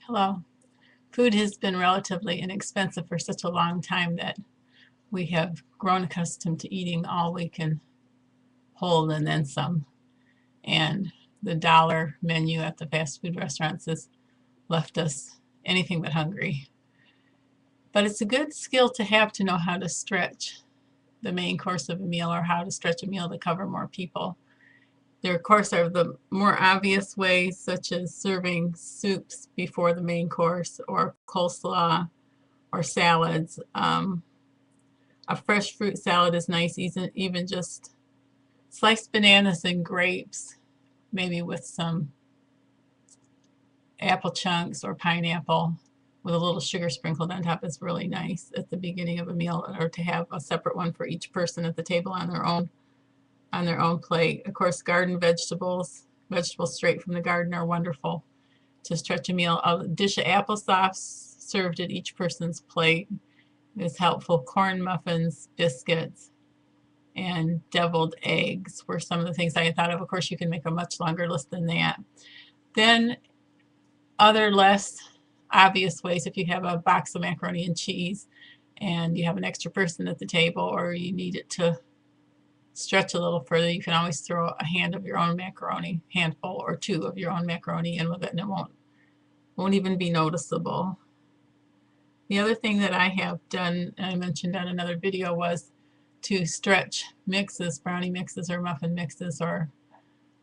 Hello. Food has been relatively inexpensive for such a long time that we have grown accustomed to eating all we can hold and then some. And the dollar menu at the fast food restaurants has left us anything but hungry. But it's a good skill to have to know how to stretch the main course of a meal or how to stretch a meal to cover more people. There, of course, are the more obvious ways, such as serving soups before the main course or coleslaw or salads. A fresh fruit salad is nice, even just sliced bananas and grapes, maybe with some apple chunks or pineapple with a little sugar sprinkled on top is really nice at the beginning of a meal, or to have a separate one for each person at the table on their own plate. Of course, garden vegetables straight from the garden are wonderful to stretch a meal. A dish of applesauce served at each person's plate is helpful. Corn muffins, biscuits, and deviled eggs were some of the things I thought of. Of course, you can make a much longer list than that. Then other less obvious ways, if you have a box of macaroni and cheese and you have an extra person at the table, or you need it to stretch a little further, you can always throw a handful or two of your own macaroni in with it, and it won't even be noticeable. The other thing that I have done, and I mentioned on another video, was to stretch mixes, brownie mixes or muffin mixes, or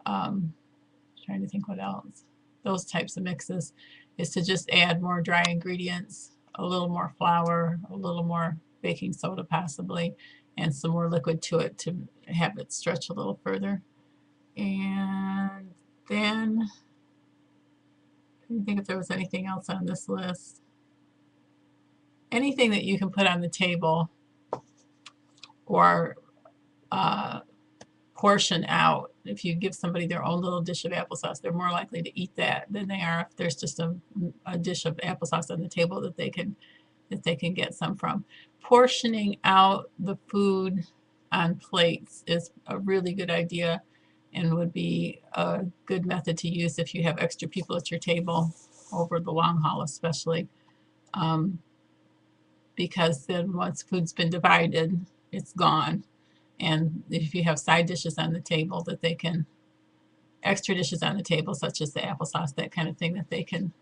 trying to think what else, those types of mixes, is to just add more dry ingredients, a little more flour, a little more baking soda possibly, and some more liquid to it to have it stretch a little further. And then I didn't think if there was anything else on this list. Anything that you can put on the table or portion out. If you give somebody their own little dish of applesauce, they're more likely to eat that than they are if there's just a dish of applesauce on the table that they can get some from. Portioning out the food on plates is a really good idea and would be a good method to use if you have extra people at your table over the long haul especially. Because then once food's been divided, it's gone. And if you have side dishes on the table extra dishes on the table, such as the applesauce, that kind of thing, that they can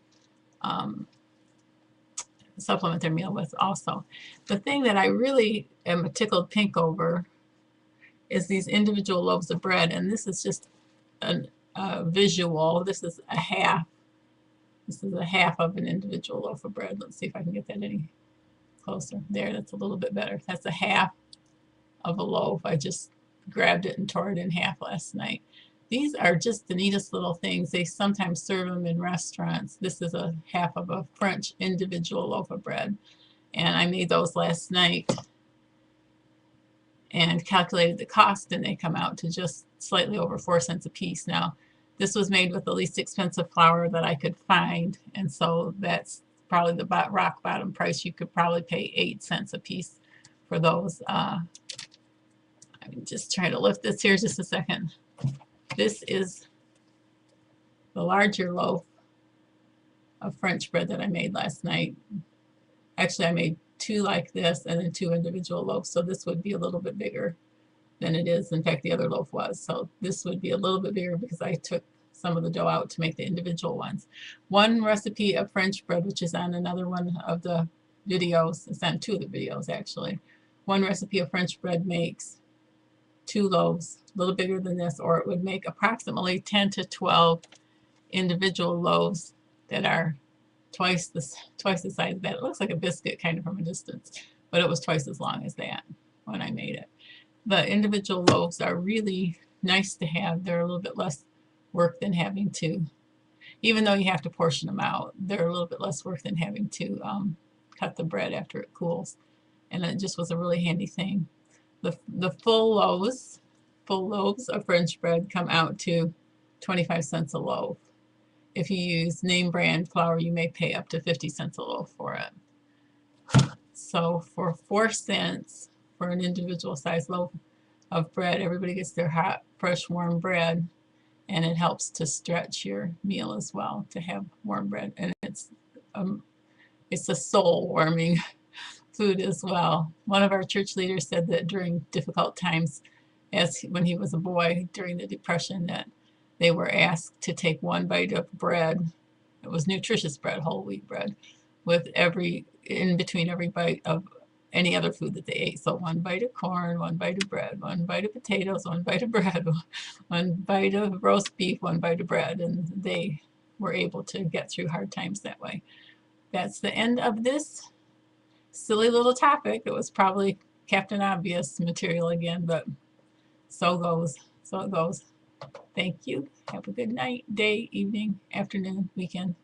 supplement their meal with also. The thing that I really am tickled pink over is these individual loaves of bread, and this is just a visual. This is a half. This is a half of an individual loaf of bread. Let's see if I can get that any closer. There, that's a little bit better. That's a half of a loaf. I just grabbed it and tore it in half last night. These are just the neatest little things. They sometimes serve them in restaurants. This is a half of a French individual loaf of bread, and I made those last night and calculated the cost, and they come out to just slightly over 4 cents a piece. Now, this was made with the least expensive flour that I could find, and so that's probably the rock bottom price. You could probably pay 8 cents a piece for those. I'm just trying to lift this here just a second. This is the larger loaf of French bread that I made last night. Actually, I made two like this and then two individual loaves, so this would be a little bit bigger than it is. In fact, the other loaf was, so this would be a little bit bigger because I took some of the dough out to make the individual ones. One recipe of French bread, which is on another one of the videos, it's on two of the videos actually. One recipe of French bread makes two loaves, a little bigger than this, or it would make approximately 10 to 12 individual loaves that are twice the size of that. It looks like a biscuit kind of from a distance, but it was twice as long as that when I made it. The individual loaves are really nice to have. They're a little bit less work than having to, even though you have to portion them out, they're a little bit less work than having to cut the bread after it cools. And it just was a really handy thing. The full loaves of French bread come out to 25 cents a loaf. If you use name brand flour, you may pay up to 50 cents a loaf for it. So for 4 cents for an individual size loaf of bread, everybody gets their hot, fresh, warm bread, and it helps to stretch your meal as well to have warm bread. And it's it's a soul-warming food as well. One of our church leaders said that during difficult times, as when he was a boy during the Depression, that they were asked to take one bite of bread. It was nutritious bread, whole wheat bread, with in between every bite of any other food that they ate. So one bite of corn, one bite of bread, one bite of potatoes, one bite of bread, one bite of roast beef, one bite of bread, and they were able to get through hard times that way. That's the end of this silly little topic. It was probably Captain Obvious material again, but so goes. So it goes. Thank you. Have a good night, day, evening, afternoon, weekend.